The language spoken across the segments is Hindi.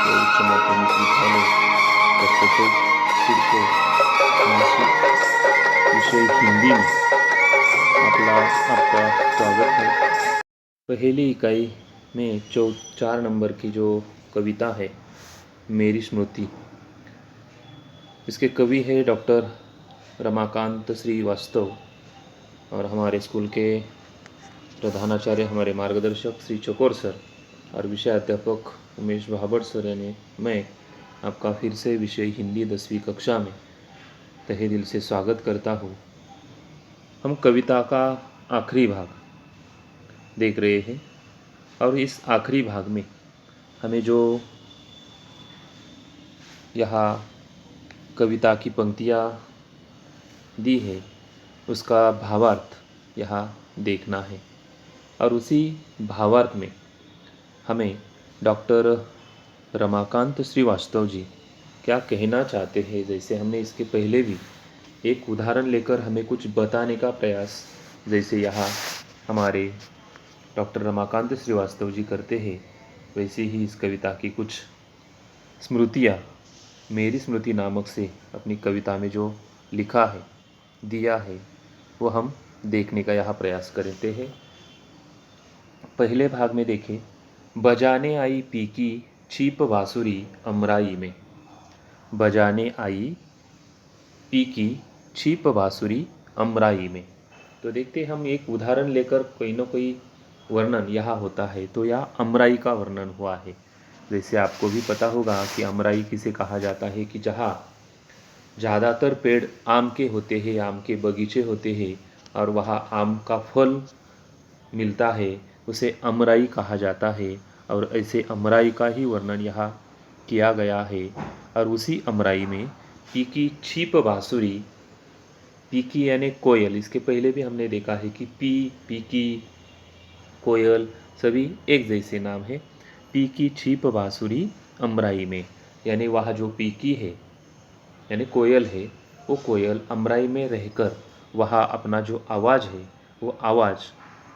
व उच्च माध्यमिक विद्यालय कट्टोट सिडको नाशिक, विषय हिंदी में आपका स्वागत है। पहली इकाई में 4 नंबर की जो कविता है मेरी स्मृति, इसके कवि है डॉक्टर रमाकांत श्रीवास्तव और हमारे स्कूल के प्रधानाचार्य, हमारे मार्गदर्शक श्री चकोर सर और विषय अध्यापक उमेश भाभड़ सर, यानी मैं आपका फिर से विषय हिंदी 10वीं कक्षा में तहे दिल से स्वागत करता हूँ। हम कविता का आखिरी भाग देख रहे हैं और इस आखिरी भाग में हमें जो यहाँ कविता की पंक्तियाँ दी है उसका भावार्थ यहाँ देखना है और उसी भावार्थ में हमें डॉक्टर रमाकांत श्रीवास्तव जी क्या कहना चाहते हैं। जैसे हमने इसके पहले भी एक उदाहरण लेकर हमें कुछ बताने का प्रयास जैसे यहाँ हमारे डॉक्टर रमाकांत श्रीवास्तव जी करते हैं, वैसे ही इस कविता की कुछ स्मृतियाँ मेरी स्मृति नामक से अपनी कविता में जो लिखा है, दिया है, वो हम देखने का यहाँ प्रयास करते हैं। पहले भाग में देखें, बजाने आई पीकी छीप बांसुरी अमराई में। बजाने आई पीकी छीप बांसुरी अमराई में। तो देखते हम एक उदाहरण लेकर कोई ना कोई वर्णन यहाँ होता है, तो यहाँ अमराई का वर्णन हुआ है। जैसे आपको भी पता होगा कि अमराई किसे कहा जाता है कि जहाँ ज़्यादातर पेड़ आम के होते हैं, आम के बगीचे होते हैं और वहाँ आम का फल मिलता है, उसे अमराई कहा जाता है। और ऐसे अमराई का ही वर्णन यहाँ किया गया है। और उसी अमराई में पीकी छीप बांसुरी, पीकी यानी कोयल, इसके पहले भी हमने देखा है कि पीकी, कोयल सभी एक जैसे नाम है। पीकी छीप बांसुरी अमराई में, यानी वह जो पीकी है यानी कोयल है, वो कोयल अमराई में रहकर वहाँ अपना जो आवाज़ है वो आवाज़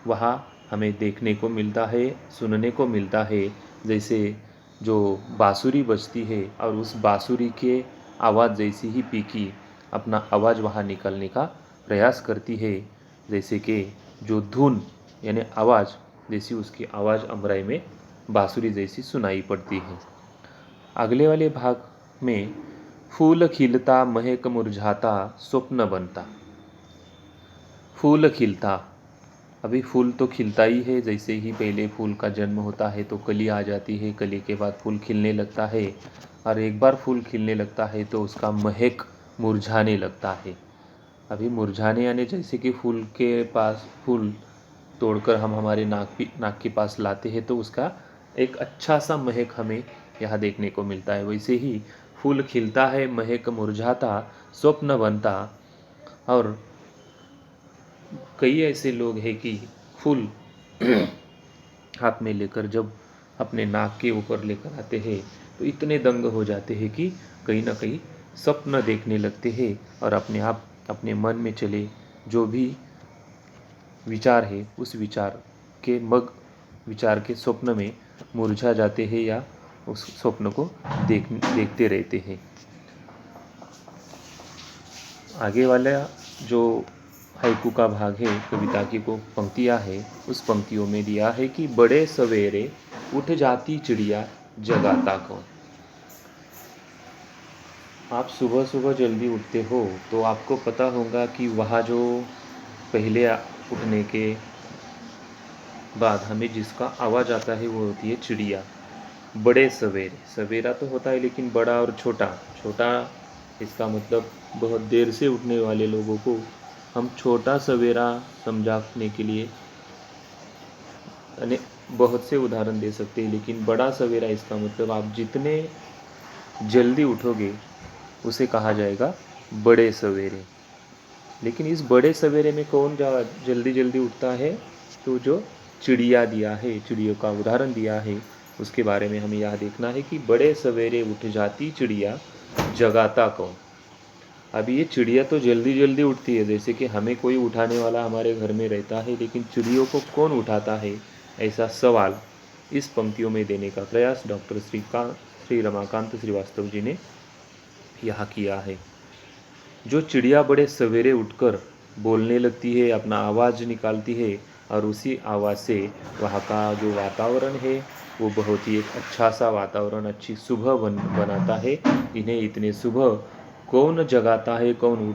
वहाँ हमें देखने को मिलता है, सुनने को मिलता है। जैसे जो बांसुरी बजती है और उस बांसुरी के आवाज़ जैसी ही पीकी अपना आवाज़ वहाँ निकालने का प्रयास करती है, जैसे कि जो धुन यानी आवाज़ जैसी उसकी आवाज़ अमराई में बांसुरी जैसी सुनाई पड़ती है। अगले वाले भाग में फूल खिलता महक मुरझाता स्वप्न बनता। फूल खिलता, अभी फूल तो खिलता ही है। जैसे ही पहले फूल का जन्म होता है तो कली आ जाती है, कली के बाद फूल खिलने लगता है और एक बार फूल खिलने लगता है तो उसका महक मुरझाने लगता है। अभी मुरझाने यानी जैसे कि फूल के पास फूल तोड़कर हम हमारे नाक के पास लाते हैं तो उसका एक अच्छा सा महक हमें यहाँ देखने को मिलता है। वैसे ही फूल खिलता है, महक मुरझाता, स्वप्न बनता। और कई ऐसे लोग हैं कि फूल हाथ में लेकर जब अपने नाक के ऊपर लेकर आते हैं तो इतने दंग हो जाते हैं कि कहीं ना कहीं स्वप्न देखने लगते हैं और अपने आप अपने मन में चले जो भी विचार है उस विचार के स्वप्न में मुरझा जाते हैं या उस स्वप्न को देखते रहते हैं। आगे वाला जो हाइकू का भाग है, कविता की को पंक्तियाँ है, उस पंक्तियों में दिया है कि बड़े सवेरे उठ जाती चिड़िया जगाता कौन। आप सुबह सुबह जल्दी उठते हो तो आपको पता होगा कि वहाँ जो पहले उठने के बाद हमें जिसका आवाज़ आता है वो होती है चिड़िया। बड़े सवेरे, सवेरा तो होता है लेकिन बड़ा और छोटा, छोटा इसका मतलब बहुत देर से उठने वाले लोगों को हम छोटा सवेरा समझाने के लिए यानी बहुत से उदाहरण दे सकते हैं। लेकिन बड़ा सवेरा इसका मतलब आप जितने जल्दी उठोगे उसे कहा जाएगा बड़े सवेरे। लेकिन इस बड़े सवेरे में कौन जल्दी जल्दी उठता है, तो जो चिड़िया दिया है, चिड़ियों का उदाहरण दिया है, उसके बारे में हमें यह देखना है कि बड़े सवेरे उठ जाती चिड़िया जगाता कौन। अभी ये चिड़िया तो जल्दी जल्दी उठती है, जैसे कि हमें कोई उठाने वाला हमारे घर में रहता है, लेकिन चिड़ियों को कौन उठाता है, ऐसा सवाल इस पंक्तियों में देने का प्रयास डॉक्टर श्री रमाकांत श्रीवास्तव जी ने यहाँ किया है। जो चिड़िया बड़े सवेरे उठकर बोलने लगती है, अपना आवाज़ निकालती है, और उसी आवाज़ से वहाँ का जो वातावरण है वो बहुत ही एक अच्छा सा वातावरण, अच्छी सुबह बनाता है। इन्हें इतने सुबह कौन जगाता है, कौन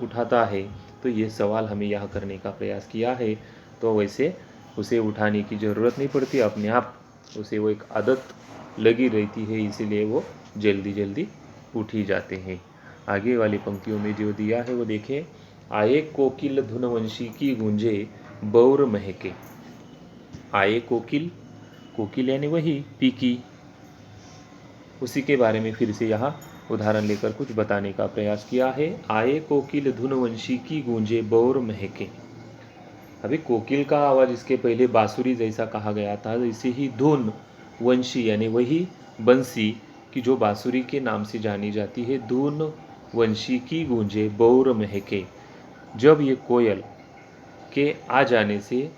उठाता है, तो ये सवाल हमें यह करने का प्रयास किया है। तो वैसे उसे उठाने की ज़रूरत नहीं पड़ती, अपने आप उसे वो एक आदत लगी रहती है, इसीलिए वो जल्दी जल्दी उठ ही जाते हैं। आगे वाली पंक्तियों में जो दिया है वो देखें। आए कोकिल धुनवंशी की गूंजे बौर महके। आए कोकिल, कोकिल यानी वही पीकी, उसी के बारे में फिर से यहाँ उदाहरण लेकर कुछ बताने का प्रयास किया है। आए कोकिल धुनवंशी की गूंजे बौर महके। अभी कोकिल का आवाज़ इसके पहले बांसुरी जैसा कहा गया था, इसे ही धुन वंशी यानी वही बंसी की जो बांसुरी के नाम से जानी जाती है, धुन वंशी की गूंजे बौर महके। जब ये कोयल के आ जाने से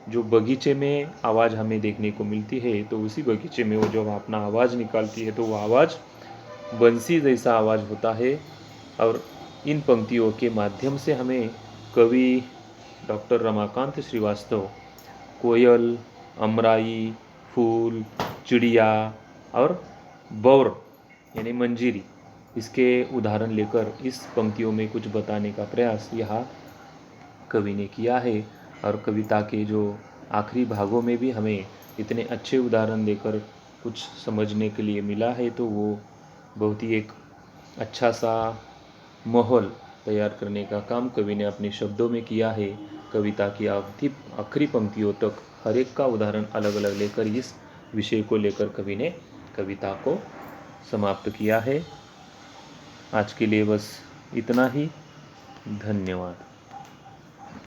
जो बगीचे में आवाज़ हमें देखने को मिलती है, तो उसी बगीचे में वो जब अपना आवाज़ निकालती है तो वो आवाज़ बंसी जैसा आवाज़ होता है। और इन पंक्तियों के माध्यम से हमें कवि डॉक्टर रमाकांत श्रीवास्तव कोयल, अमराई, फूल, चिड़िया और बौर यानी मंजीरी, इसके उदाहरण लेकर इस पंक्तियों में कुछ बताने का प्रयास यहाँ कवि ने किया है। और कविता के जो आखिरी भागों में भी हमें इतने अच्छे उदाहरण देकर कुछ समझने के लिए मिला है, तो वो बहुत ही एक अच्छा सा माहौल तैयार करने का काम कवि ने अपने शब्दों में किया है। कविता की आखिरी पंक्तियों तक हर एक का उदाहरण अलग अलग लेकर इस विषय को लेकर कवि ने कविता को समाप्त किया है। आज के लिए बस इतना ही। धन्यवाद।